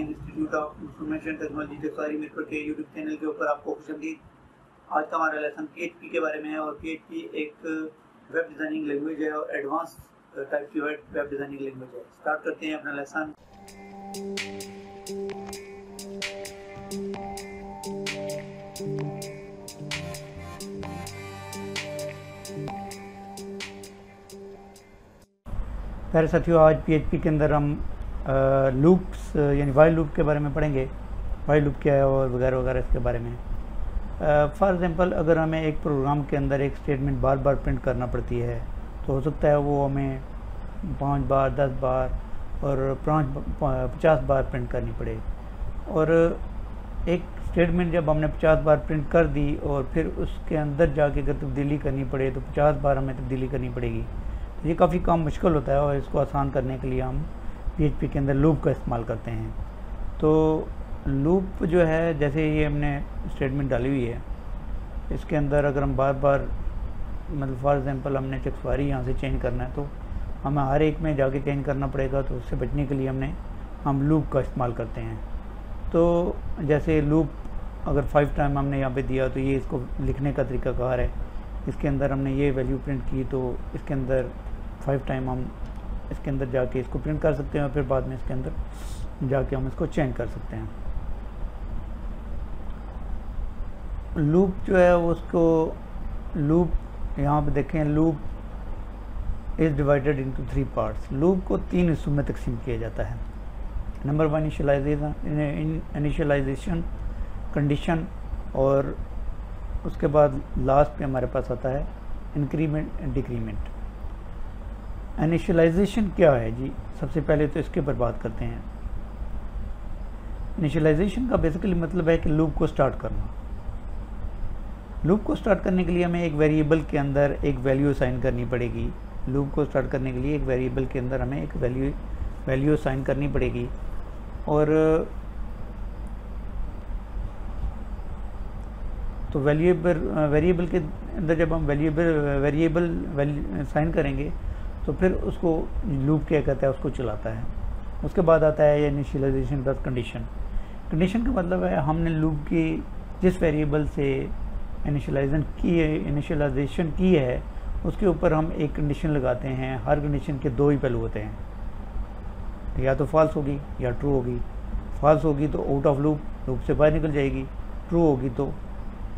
Institute of information technology टेक्सारी network के YouTube channel के ऊपर आपको खुशामदीद। आज का हमारा लेसन PHP के बारे में है और PHP एक वेब डिज़ाइनिंग लैंग्वेज है और एडवांस टाइप की वेब डिज़ाइनिंग लैंग्वेज है। स्टार्ट करते हैं अपना लेसन। प्यारे साथियों, आज PHP के अंदर हम लूप्स यानी वाइल लूप के बारे में पढ़ेंगे। वाइल लूप क्या है और वगैरह वगैरह इसके बारे में। फॉर एग्जांपल, अगर हमें एक प्रोग्राम के अंदर एक स्टेटमेंट बार बार प्रिंट करना पड़ती है तो हो सकता है वो हमें 5 बार 10 बार और 50 बार प्रिंट करनी पड़े। और एक स्टेटमेंट जब हमने 50 बार प्रिंट कर दी और फिर उसके अंदर जाके अगर तब्दीली करनी पड़े तो 50 बार हमें तब्दीली करनी पड़ेगी। ये काफ़ी काम मुश्किल होता है और इसको आसान करने के लिए हम PHP के अंदर लूप का इस्तेमाल करते हैं। तो लूप जो है, जैसे ये हमने स्टेटमेंट डाली हुई है, इसके अंदर अगर हम बार बार मतलब फॉर एग्जांपल हमने चकसवारी यहाँ से चेंज करना है तो हमें हर एक में जाके चेंज करना पड़ेगा। तो उससे बचने के लिए हम लूप का इस्तेमाल करते हैं। तो जैसे लूप अगर 5 टाइम हमने यहाँ पे दिया तो ये इसको लिखने का तरीकाकार है। इसके अंदर हमने ये वैल्यू प्रिंट की तो इसके अंदर 5 टाइम हम इसके अंदर जाके इसको प्रिंट कर सकते हैं और फिर बाद में इसके अंदर जाके हम इसको चेंज कर सकते हैं। लूप जो है उसको लूप यहाँ पे देखें, loop is divided into 3 parts. Loop को 3 हिस्सों में तकसीम किया जाता है। नंबर 1 इनिशियलाइजेशन कंडीशन, और उसके बाद लास्ट पे हमारे पास आता है इंक्रीमेंट एंड डिक्रीमेंट। इनिशियलाइजेशन क्या है जी? सबसे पहले तो इसके ऊपर बात करते हैं। इनिशियलाइजेशन का बेसिकली मतलब है कि लूप को स्टार्ट करना। लूप को स्टार्ट करने के लिए हमें एक वेरिएबल के अंदर एक वैल्यू असाइन करनी पड़ेगी। लूप को स्टार्ट करने के लिए एक वेरिएबल के अंदर हमें एक वैल्यू असाइन करनी पड़ेगी। और तो वेरिएबल के अंदर जब हम वेरिएबल असाइन करेंगे तो फिर उसको लूप क्या कहता है, उसको चलाता है। उसके बाद आता है इनिशियलाइजेशन प्लस कंडीशन। कंडीशन का मतलब है हमने लूप की जिस वेरिएबल से इनिशियलाइजेशन की है उसके ऊपर हम एक कंडीशन लगाते हैं। हर कंडीशन के 2 ही पहलू होते हैं, या तो फॉल्स होगी या ट्रू होगी। फॉल्स होगी तो आउट ऑफ लूप से बाहर निकल जाएगी, ट्रू होगी तो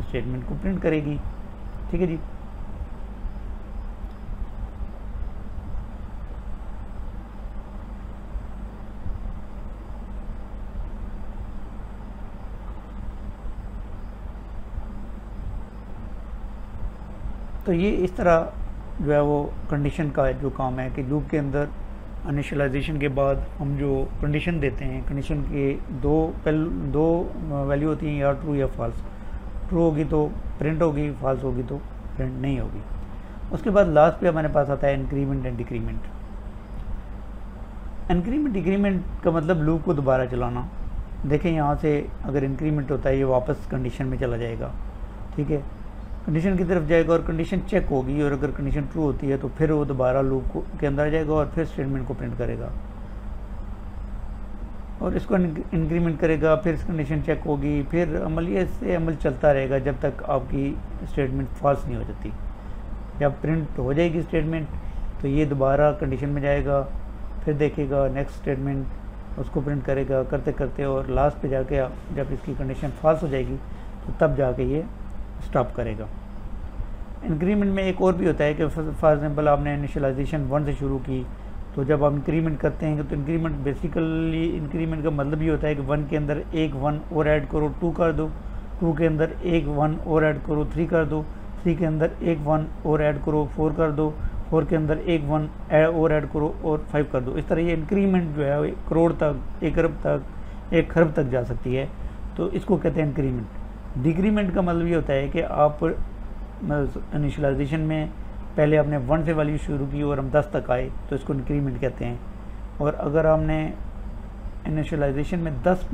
स्टेटमेंट को प्रिंट करेगी। ठीक है जी। तो ये इस तरह जो है वो कंडीशन का जो काम है कि लूप के अंदर इनिशियलाइजेशन के बाद हम जो कंडीशन देते हैं, कंडीशन के दो वैल्यू होती हैं, या ट्रू या फॉल्स। ट्रू होगी तो प्रिंट होगी, फॉल्स होगी तो प्रिंट नहीं होगी। उसके बाद लास्ट पे हमारे पास आता है increment and decrement. Increment decrement का मतलब लूप को दोबारा चलाना। देखें, यहाँ से अगर इंक्रीमेंट होता है ये वापस कंडीशन में चला जाएगा। ठीक है, कंडीशन की तरफ जाएगा और कंडीशन चेक होगी, और अगर कंडीशन ट्रू होती है तो फिर वो दोबारा लूप के अंदर आ जाएगा और फिर स्टेटमेंट को प्रिंट करेगा और इसको इंक्रीमेंट करेगा। फिर कंडीशन चेक होगी, फिर अमल चलता रहेगा जब तक आपकी स्टेटमेंट फॉल्स नहीं हो जाती। जब प्रिंट हो जाएगी स्टेटमेंट तो ये दोबारा कंडीशन में जाएगा, फिर देखेगा नेक्स्ट स्टेटमेंट, उसको प्रिंट करेगा करते करते, और लास्ट पे जाके जब इसकी कंडीशन फॉल्स हो जाएगी तो तब जाके ये स्टॉप करेगा। इंक्रीमेंट में एक और भी होता है कि फॉर एग्जांपल आपने इनिशियलाइजेशन 1 से शुरू की, तो जब आप इंक्रीमेंट करते हैं तो इंक्रीमेंट बेसिकली इंक्रीमेंट का मतलब ये होता है कि 1 के अंदर एक 1 और ऐड करो, 2 कर दो, 2 के अंदर एक 1 और ऐड करो, 3 कर दो, 3 के अंदर एक 1 और ऐड करो, 4 कर दो, 4 के अंदर एक 1 और ऐड करो और 5 कर दो। इस तरह ये इंक्रीमेंट जो है 1 करोड़ तक, 1 अरब तक, 1 खरब तक जा सकती है। तो इसको कहते हैं इंक्रीमेंट। डिक्रीमेंट का मतलब ये होता है कि आप इनिशियलाइजेशन में पहले आपने 1 से वैल्यू शुरू की और हम 10 तक आए तो इसको इंक्रीमेंट कहते हैं। और अगर हमने इनिशियलाइजेशन में 10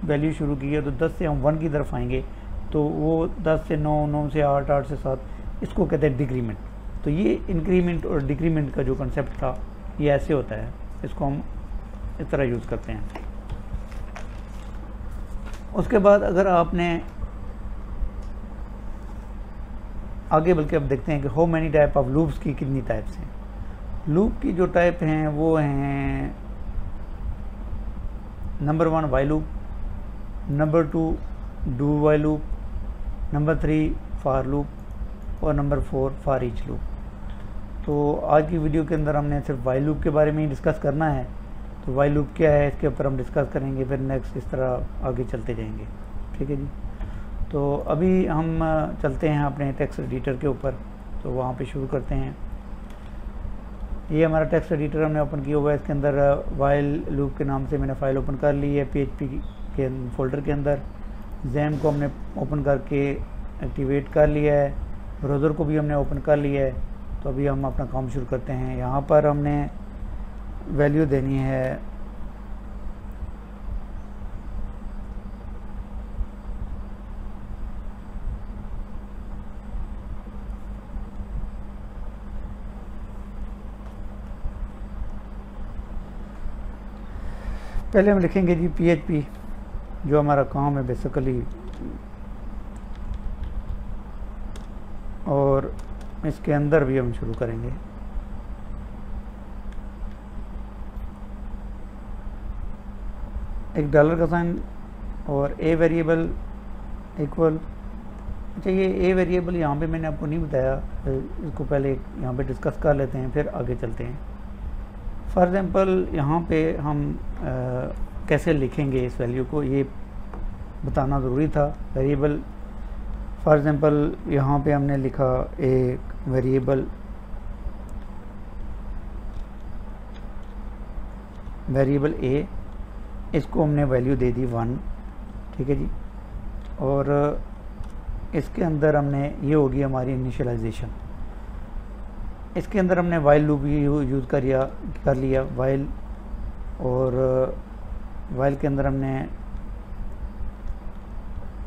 वैल्यू शुरू की है तो 10 से हम 1 की तरफ आएंगे तो वो 10 से 9, 9 से 8, 8 से 7, इसको कहते हैं डिक्रीमेंट। तो ये इंक्रीमेंट और डिक्रीमेंट का जो कंसेप्ट था ये ऐसे होता है। इसको हम इस तरह यूज़ करते हैं। उसके बाद अगर आपने आगे बल्कि अब देखते हैं कि how many type of loops की कितनी टाइप्स हैं। लूप की जो टाइप हैं वो हैं number 1 while loop, number 2 do while loop, number 3 for loop और नंबर 4 फॉर ईच लूप। तो आज की वीडियो के अंदर हमने सिर्फ वाइल लूप के बारे में ही डिस्कस करना है। तो वाइल लूप क्या है इसके ऊपर हम डिस्कस करेंगे, फिर नेक्स्ट इस तरह आगे चलते जाएंगे। ठीक है जी। तो अभी हम चलते हैं अपने टेक्स्ट एडिटर के ऊपर, तो वहाँ पे शुरू करते हैं। ये हमारा टेक्स्ट एडिटर हमने ओपन किया हुआ है। इसके अंदर वाइल लूप के नाम से मैंने फ़ाइल ओपन कर ली है PHP के फोल्डर के अंदर। जैम को हमने ओपन करके एक्टिवेट कर लिया है, ब्राउज़र को भी हमने ओपन कर लिया है। तो अभी हम अपना काम शुरू करते हैं। यहाँ पर हमने वैल्यू देनी है पहले हम लिखेंगे जी PHP, जो हमारा काम है बेसिकली, और इसके अंदर भी हम शुरू करेंगे। एक डॉलर का साइन और ए वेरिएबल इक्वल। अच्छा, ये ए वेरिएबल यहाँ पे मैंने आपको नहीं बताया, इसको पहले यहाँ पे डिस्कस कर लेते हैं, फिर आगे चलते हैं। फॉर एग्ज़ाम्पल यहाँ पे हम कैसे लिखेंगे इस वैल्यू को, ये बताना ज़रूरी था। वेरिएबल, फॉर एग्ज़ाम्पल यहाँ पे हमने लिखा एक वेरिएबल ए, इसको हमने वैल्यू दे दी 1। ठीक है जी। और इसके अंदर हमने, ये होगी हमारी इनिशियलाइजेशन। इसके अंदर हमने वाइल लूप यूज़ कर लिया वाइल, और वाइल के अंदर हमने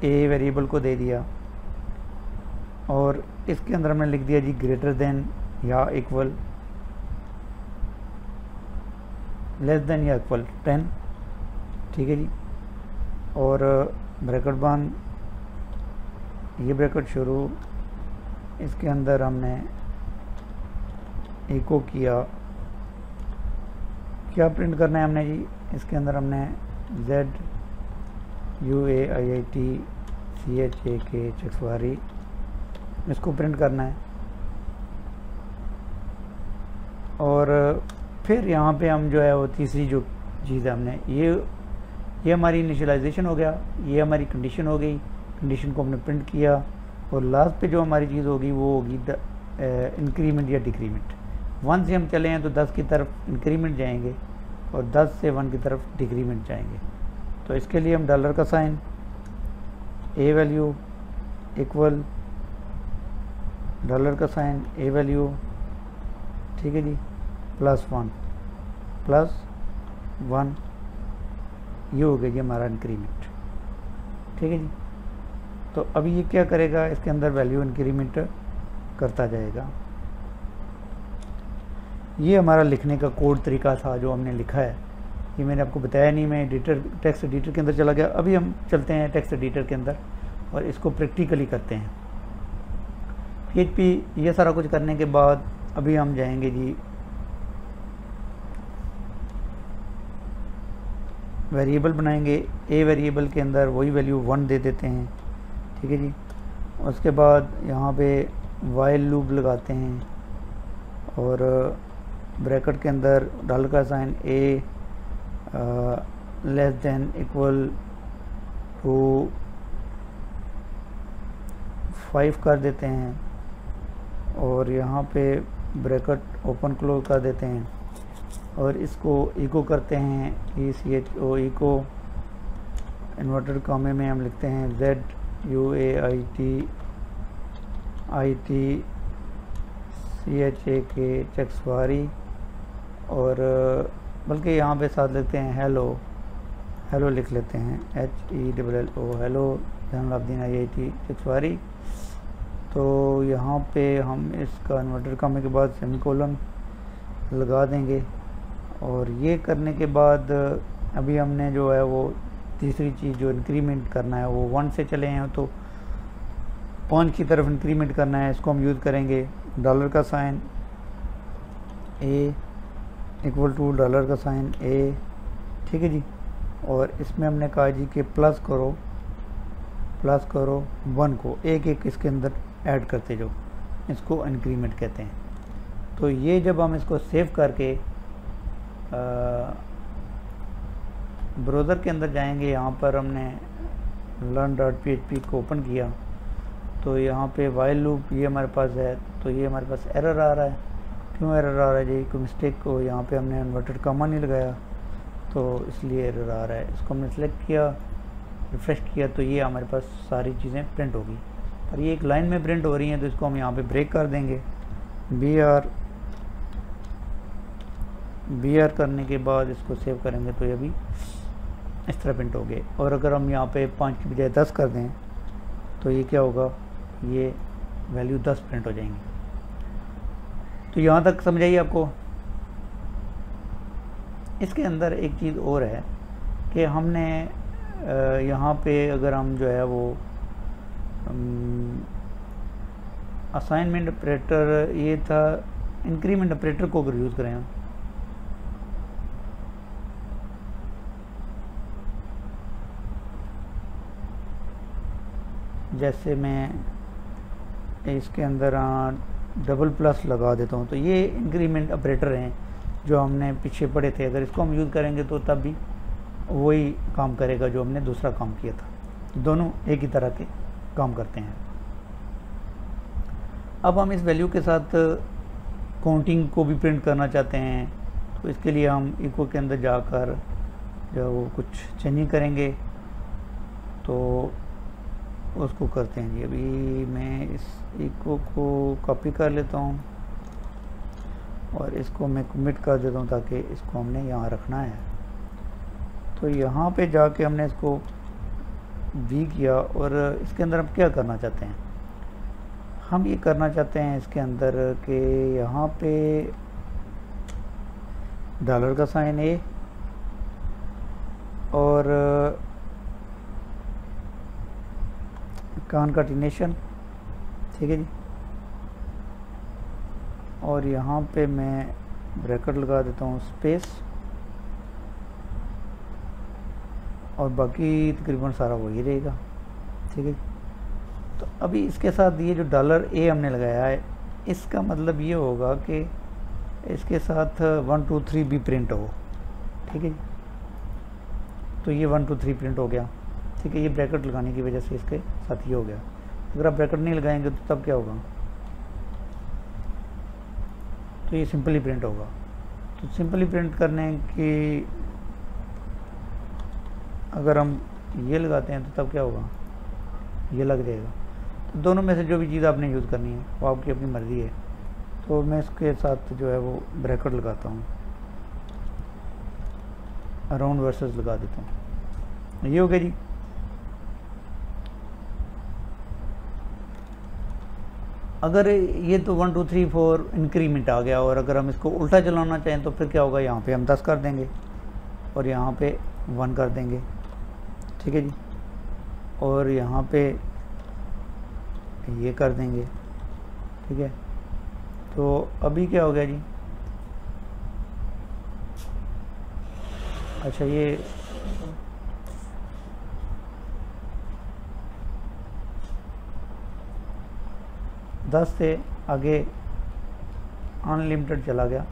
ए वेरिएबल को दे दिया, और इसके अंदर हमने लिख दिया जी ग्रेटर देन या इक्वल, लेस देन या इक्वल 10। ठीक है जी। और ब्रैकेट बंद, ये ब्रैकेट शुरू, इसके अंदर हमने इको किया। क्या प्रिंट करना है हमने जी, इसके अंदर हमने ZUAIITCHAK चकवारी, इसको प्रिंट करना है। और फिर यहाँ पे हम जो है वो तीसरी जो चीज़ है, हमने ये हमारी इनिशियलाइजेशन हो गया, ये हमारी कंडीशन हो गई, कंडीशन को हमने प्रिंट किया। और लास्ट पे जो हमारी चीज़ होगी वो होगी इंक्रीमेंट या डिक्रीमेंट। 1 से हम चले हैं तो 10 की तरफ इंक्रीमेंट जाएंगे, और 10 से 1 की तरफ डिक्रीमेंट जाएंगे। तो इसके लिए हम डॉलर का साइन, ए वैल्यू इक्वल डॉलर का साइन ए वैल्यू, ठीक है जी, +1 +1, ये हो गया जी हमारा इंक्रीमेंट। ठीक है जी। तो अभी ये क्या करेगा, इसके अंदर वैल्यू इंक्रीमेंट करता जाएगा। ये हमारा लिखने का कोड तरीका था जो हमने लिखा है, ये मैंने आपको बताया नहीं, मैं टेक्स्ट एडिटर के अंदर चला गया। अभी हम चलते हैं टेक्स्ट एडिटर के अंदर और इसको प्रैक्टिकली करते हैं। PHP ये सारा कुछ करने के बाद अभी हम जाएंगे जी वेरिएबल बनाएंगे। ए वेरिएबल के अंदर वही वैल्यू 1 दे देते हैं। ठीक है जी। उसके बाद यहाँ पे वाइल लूप लगाते हैं, और ब्रैकेट के अंदर डॉलर का sign A less than equal to 5 कर देते हैं, और यहाँ पे ब्रैकेट ओपन क्लोज कर देते हैं, और इसको इको करते हैं, ECHO इको। इन्वर्टेड कॉमे में हम लिखते हैं ZUAITITCHAK चकवारी, और बल्कि यहाँ पे साथ लिखते हैं हेलो लिख लेते हैं, HELLO हेलो जैनुलआब्दीन IIT चकवारी। तो यहाँ पे हम इसका इन्वर्टेड कॉमे के बाद सेमीकोलन लगा देंगे, और ये करने के बाद अभी हमने जो है वो तीसरी चीज़ जो इंक्रीमेंट करना है वो 1 से चले हैं तो 5 की तरफ इंक्रीमेंट करना है। इसको हम यूज़ करेंगे डॉलर का sign A equal to dollar का साइन ए, ठीक है जी। और इसमें हमने कहा जी कि प्लस करो 1 को एक एक इसके अंदर ऐड करते जाओ, इसको इंक्रीमेंट कहते हैं। तो ये जब हम इसको सेव करके ब्राउज़र के अंदर जाएंगे, यहाँ पर हमने learn.php को ओपन किया तो यहाँ पे वाइल लूप ये हमारे पास है, तो ये हमारे पास एरर आ रहा है। क्यों एरर आ रहा है जी? कोई मिस्टेक को यहाँ पे हमने इन्वर्टेड कॉमा नहीं लगाया तो इसलिए एरर आ रहा है। इसको हमने सेलेक्ट किया, रिफ्रेश किया तो ये हमारे पास सारी चीज़ें प्रिंट होगी, पर ये एक लाइन में प्रिंट हो रही हैं। तो इसको हम यहाँ पे ब्रेक कर देंगे, BR करने के बाद इसको सेव करेंगे तो ये भी इस तरह प्रिंट हो गए। और अगर हम यहाँ पे 5 की बजाय 10 कर दें तो ये क्या होगा, ये वैल्यू 10 प्रिंट हो जाएंगी। तो यहाँ तक समझाइए आपको। इसके अंदर एक चीज़ और है कि हमने यहाँ पे अगर हम जो है वो असाइनमेंट ऑपरेटर, ये था इंक्रीमेंट ऑपरेटर को अगर यूज़ करें, जैसे मैं इसके अंदर डबल प्लस लगा देता हूँ तो ये इंक्रीमेंट ऑपरेटर हैं जो हमने पीछे पढ़े थे। अगर इसको हम यूज़ करेंगे तो तब भी वही काम करेगा जो हमने दूसरा काम किया था। दोनों एक ही तरह के काम करते हैं। अब हम इस वैल्यू के साथ काउंटिंग को भी प्रिंट करना चाहते हैं तो इसके लिए हम इको के अंदर जाकर जो वो कुछ चेंजिंग करेंगे तो उसको करते हैं जी। अभी मैं इस इको को कॉपी कर लेता हूँ और इसको मैं कमिट कर देता हूँ ताकि इसको हमने यहाँ रखना है। तो यहाँ पे जाके हमने इसको वी किया और इसके अंदर हम क्या करना चाहते हैं, हम ये करना चाहते हैं इसके अंदर कि यहाँ पे डॉलर का साइन ए और कॉन्काटिनेशन, ठीक है जी। और यहाँ पे मैं ब्रैकेट लगा देता हूँ स्पेस और बाकी तकरीबन सारा वही रहेगा, ठीक है। तो अभी इसके साथ ये जो डॉलर ए हमने लगाया है इसका मतलब ये होगा कि इसके साथ 1 2 3 भी प्रिंट हो, ठीक है जी। तो ये 1 2 3 प्रिंट हो गया, ठीक है। ये ब्रैकेट लगाने की वजह से इसके साथ ये हो गया। अगर आप ब्रैकेट नहीं लगाएंगे तो तब क्या होगा, तो ये सिंपली प्रिंट होगा। तो सिंपली प्रिंट करने की अगर हम ये लगाते हैं तो तब क्या होगा, ये लग जाएगा। तो दोनों में से जो भी चीज़ आपने यूज़ करनी है वो आपकी अपनी मर्ज़ी है। तो मैं इसके साथ जो है वो ब्रैकेट लगाता हूँ, अराउंड वर्सेस लगा देता हूँ। ये हो गया जी। अगर ये तो 1 2 3 4 इंक्रीमेंट आ गया और अगर हम इसको उल्टा चलाना चाहें तो फिर क्या होगा, यहाँ पे हम 10 कर देंगे और यहाँ पे 1 कर देंगे, ठीक है जी। और यहाँ पे ये कर देंगे, ठीक है। तो अभी क्या हो गया जी, अच्छा ये दस से आगे अनलिमिटेड चला गया।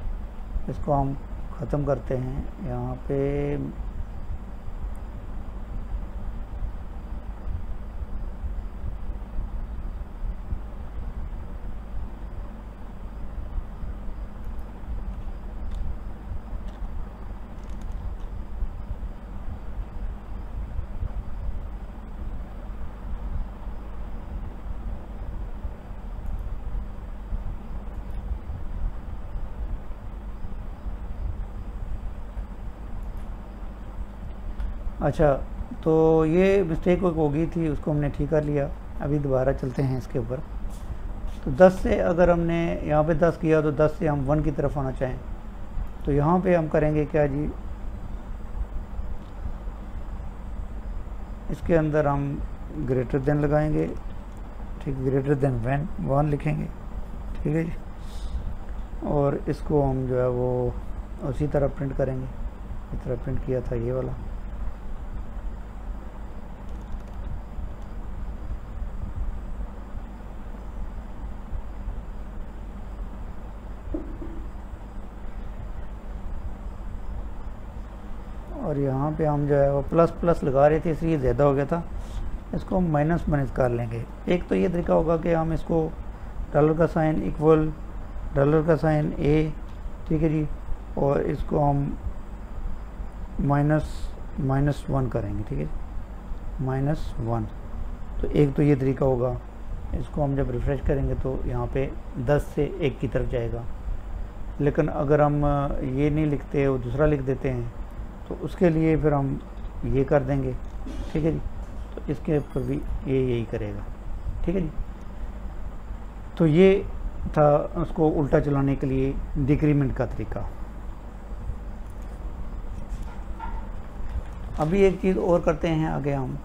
इसको हम ख़त्म करते हैं यहाँ पे। अच्छा, तो ये मिस्टेक हो गई थी, उसको हमने ठीक कर लिया। अभी दोबारा चलते हैं इसके ऊपर। तो 10 से अगर हमने यहाँ पे 10 किया तो 10 से हम 1 की तरफ आना चाहें तो तो यहाँ पे हम करेंगे क्या जी, इसके अंदर हम ग्रेटर देन लगाएंगे, ठीक, ग्रेटर देन 1 लिखेंगे, ठीक है जी। और इसको हम जो है वो उसी तरह प्रिंट करेंगे, इस तरह प्रिंट किया था ये वाला। और यहाँ पे हम जो है वो प्लस प्लस लगा रहे थे इसलिए ज़्यादा हो गया था, इसको हम माइनस माइनस कर लेंगे। एक तो ये तरीका होगा कि हम इसको डॉलर का साइन इक्वल डॉलर का साइन ए, ठीक है जी, और इसको हम -1 करेंगे, ठीक है, -1। तो एक तो ये तरीका होगा, इसको हम जब रिफ़्रेश करेंगे तो यहाँ पे 10 से 1 की तरफ जाएगा। लेकिन अगर हम ये नहीं लिखते और दूसरा लिख देते हैं तो उसके लिए फिर हम ये कर देंगे, ठीक है जी। तो इसके ऊपर भी ये यही करेगा, ठीक है जी। तो ये था उसको उल्टा चलाने के लिए डिक्रीमेंट का तरीका। अभी एक चीज़ और करते हैं आगे हम,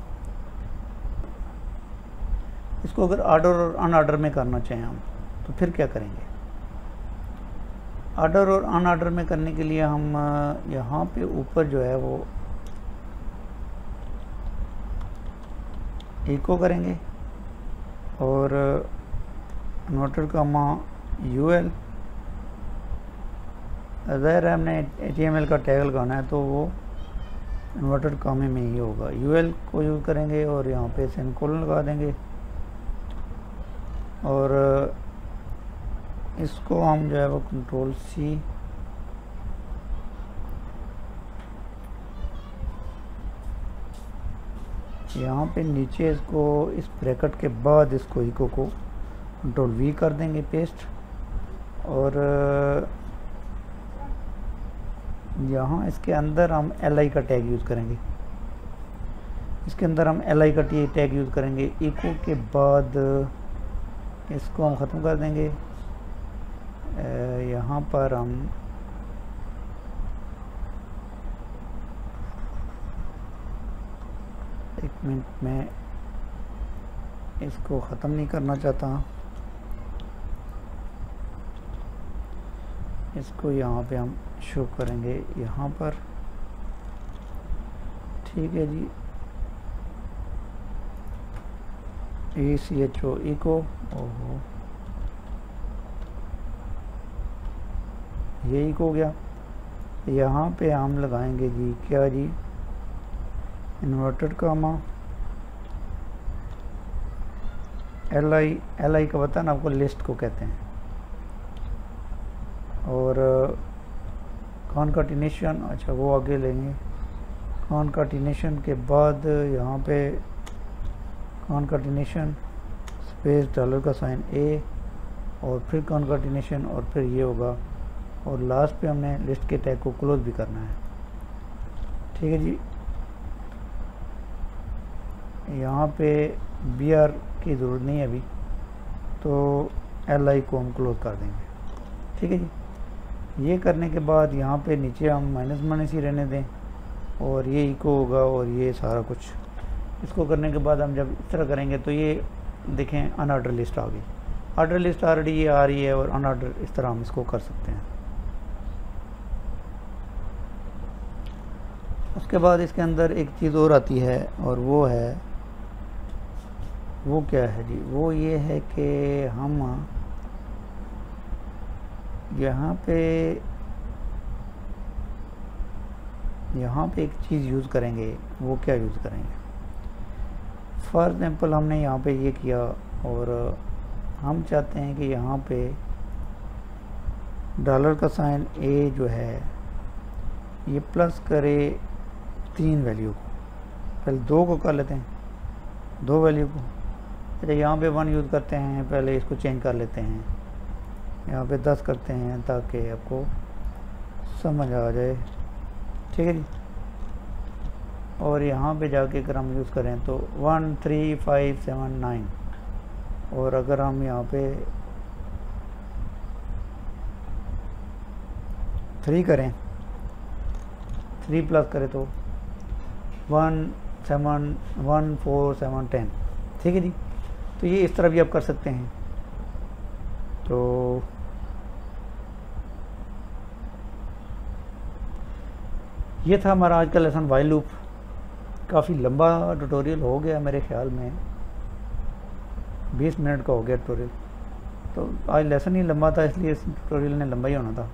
इसको अगर ऑर्डर और अनऑर्डर में करना चाहें हम तो फिर क्या करेंगे। ऑर्डर और अनऑर्डर में करने के लिए हम यहाँ पे ऊपर जो है वो इको करेंगे और इन्वर्टर कामा यूएल, ज़ाहिर है हमने HTML का टैग लगाना है तो वो इन्वर्टर कामे में ही होगा। यूएल को यूज़ करेंगे और यहाँ पे सेमीकोलन लगा देंगे और इसको हम जो है वो कंट्रोल C, यहाँ पे नीचे इसको इस ब्रैकेट के बाद इसको इको को कंट्रोल V कर देंगे पेस्ट, और यहाँ इसके अंदर हम LI का टैग यूज़ करेंगे, इसके अंदर हम LI का टैग यूज़ करेंगे। इको के बाद इसको हम ख़त्म कर देंगे। यहाँ पर हम एक मिनट में इसको ख़त्म नहीं करना चाहता, इसको यहाँ पे हम शो करेंगे यहाँ पर, ठीक है जी। ECHO इको, ओहो ये इको हो गया। यहाँ पे हम लगाएंगे जी क्या जी, इन्वर्टेड कामा LI का पता ना आपको, लिस्ट को कहते हैं। और कॉनकाटिनेशन, अच्छा वो आगे लेंगे। कॉनकाटिनेशन के बाद यहाँ पे कॉनकाटिनेशन स्पेस डॉलर का साइन A और फिर कॉनकाटिनेशन और फिर ये होगा, और लास्ट पे हमने लिस्ट के टैग को क्लोज भी करना है, ठीक है जी। यहाँ पे BR की ज़रूरत नहीं है अभी, तो LI को हम क्लोज कर देंगे, ठीक है जी। ये करने के बाद यहाँ पे नीचे हम माइनस ही रहने दें और ये इको होगा और ये सारा कुछ। इसको करने के बाद हम जब इस तरह करेंगे तो ये देखें अनऑर्डर लिस्ट आ गई। ऑर्डर लिस्ट ऑलरेडी ये आ रही है और अनऑर्डर, इस तरह हम इसको कर सकते हैं। उसके बाद इसके अंदर एक चीज़ और आती है और वो क्या है जी, वो ये है कि हम यहाँ पे एक चीज़ यूज़ करेंगे। वो क्या यूज़ करेंगे, फॉर एग्जाम्पल हमने यहाँ पे ये किया और हम चाहते हैं कि यहाँ पे डॉलर का साइन A जो है ये प्लस करे 3 वैल्यू को, पहले 2 को कर लेते हैं, 2 वैल्यू को। अच्छा यहाँ पे 1 यूज़ करते हैं, पहले इसको चेंज कर लेते हैं, यहाँ पे 10 करते हैं ताकि आपको समझ आ जाए, ठीक है जी। और यहाँ पे जाके अगर हम यूज़ करें तो 1 3 5 7 9, और अगर हम यहाँ पे 3 करें, 3 प्लस करें तो 1 7 1 4 7 10, ठीक है जी। तो ये इस तरह भी आप कर सकते हैं। तो ये था हमारा आज का लेसन वाइल लूप। काफ़ी लंबा ट्यूटोरियल हो गया मेरे ख्याल में, 20 मिनट का हो गया ट्यूटोरियल। तो आज लेसन ही लंबा था, इसलिए इस ट्यूटोरियल ने लंबा ही होना था।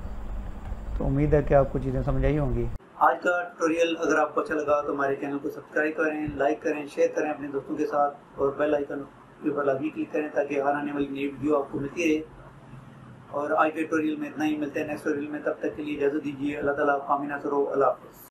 तो उम्मीद है कि आपको चीज़ें समझ आई होंगी। आज का ट्यूटोरियल अगर आपको अच्छा लगा तो हमारे चैनल को सब्सक्राइब करें, लाइक करें, शेयर करें अपने दोस्तों के साथ, और बेल आइकन के ऊपर लाजमी क्लिक करें ताकि हर आने वाली नई वीडियो आपको मिलती रहे। और आज के ट्यूटोरियल में इतना ही, मिलते हैं नेक्स्ट ट्यूटोरियल में। तब तक के लिए इजाज़त दीजिए। अल्लाह ताला आपको आमीन। अल्लाह हाफ़िज़।